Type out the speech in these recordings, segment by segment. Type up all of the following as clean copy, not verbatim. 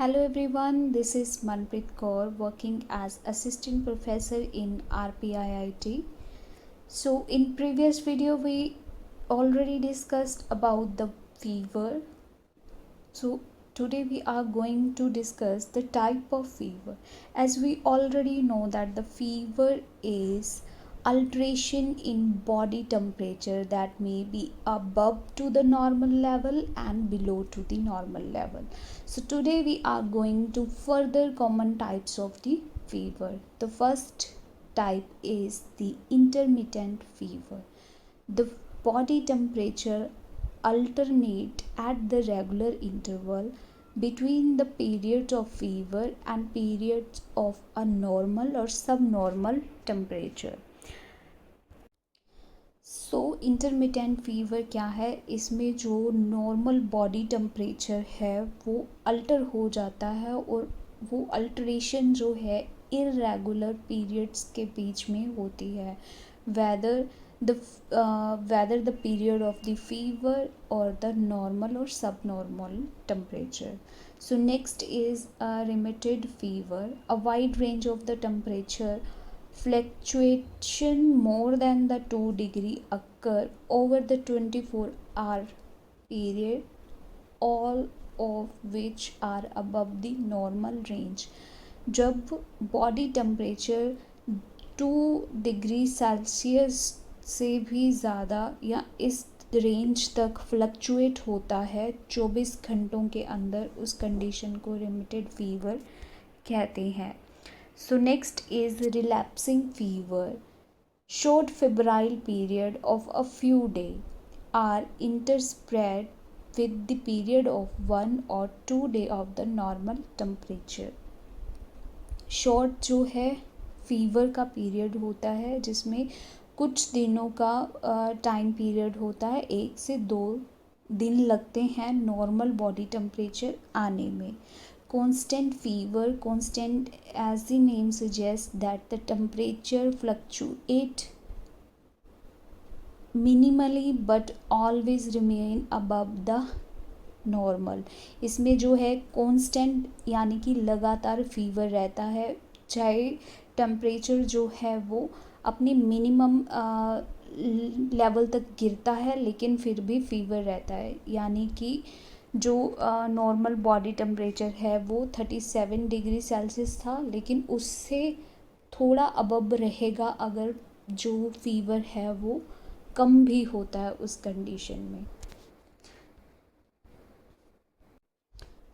Hello everyone, this is Manpreet Kaur working as assistant professor in RPIIT. So in previous video we already discussed about the fever. So today we are going to discuss the type of fever. As we already know that the fever is alteration in body temperature that may be above to the normal level and below to the normal level. So today we are going to further common types of the fever. The first type is the intermittent fever. The body temperature alternate at the regular interval between the periods of fever and periods of a normal or subnormal temperature. Intermittent fever क्या है? इसमें जो normal body temperature है वो alter हो जाता है और वो अल्टरेशन जो है इरेगुलर पीरियड्स के बीच में होती है, whether the period of the fever or the normal or subnormal temperature. So next is a remitted fever. A wide range of the temperature fluctuation more than the 2 degree occur over the 24-hour period, all of which are above the normal range. जब body temperature 2 degree Celsius से भी ज़्यादा या इस range तक fluctuate होता है 24 घंटों के अंदर, उस कंडीशन को रिमिटेड फीवर कहते हैं. So next is relapsing fever. Short febrile period of a few days are interspread with the period of 1 or 2 days of the normal temperature. Short जो है फीवर का पीरियड होता है जिसमें कुछ दिनों का टाइम पीरियड होता है, 1 से 2 दिन लगते हैं नॉर्मल बॉडी टेम्परेचर आने में. Constant fever, constant as the name suggests that the temperature fluctuate minimally but always remain above the normal. इसमें जो है constant यानी कि लगातार फीवर रहता है, चाहे टेम्परेचर जो है वो अपनी मिनिमम लेवल तक गिरता है लेकिन फिर भी फीवर रहता है. यानी कि जो नॉर्मल बॉडी टेम्परेचर है वो 37 डिग्री सेल्सियस था लेकिन उससे थोड़ा अबव रहेगा अगर जो फीवर है वो कम भी होता है उस कंडीशन में.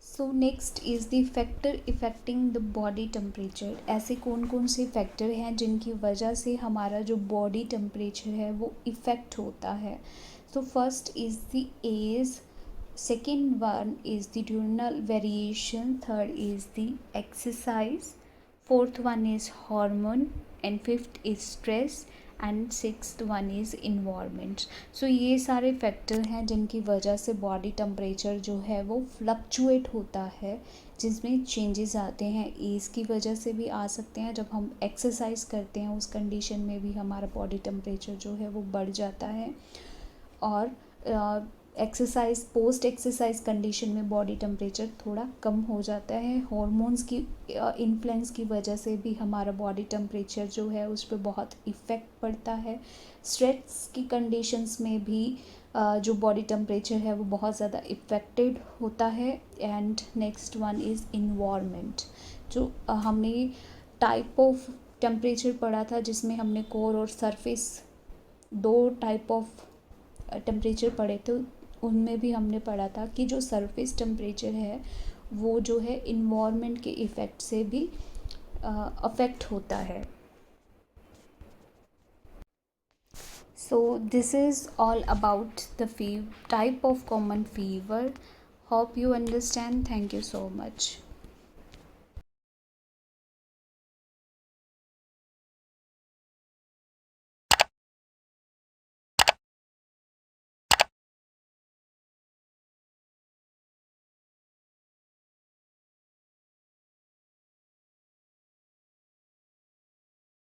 So next is the factor affecting the body temperature. ऐसे कौन कौन से फैक्टर हैं जिनकी वजह से हमारा जो बॉडी टेम्परेचर है वो इफ़ेक्ट होता है. So first is the age, second one is the diurnal variation, third is the exercise, fourth one is hormone, and fifth is stress, and sixth one is environment. So ये सारे factor हैं जिनकी वजह से body temperature जो है वो fluctuate होता है, जिसमें चेंजेस आते हैं. एज की वजह से भी आ सकते हैं, जब हम एक्सरसाइज करते हैं उस कंडीशन में भी हमारा बॉडी टेम्परेचर जो है वो बढ़ जाता है, और एक्सरसाइज पोस्ट एक्सरसाइज कंडीशन में बॉडी टेम्परेचर थोड़ा कम हो जाता है. हॉर्मोन्स की इन्फ्लुएंस की वजह से भी हमारा बॉडी टेम्परेचर जो है उस पर बहुत इफ़ेक्ट पड़ता है. स्ट्रेस की कंडीशंस में भी जो बॉडी टेम्परेचर है वो बहुत ज़्यादा इफ़ेक्टेड होता है. And next one is environment. जो हमने टाइप ऑफ टेम्परेचर पढ़ा था जिसमें हमने कोर और सरफेस 2 टाइप ऑफ टेम्परेचर पढ़े थे, उनमें भी हमने पढ़ा था कि जो सरफेस टेम्परेचर है वो जो है इन्वायरमेंट के इफ़ेक्ट से भी अफेक्ट होता है. So this is all about the type of common fever. Hope you understand. Thank you so much.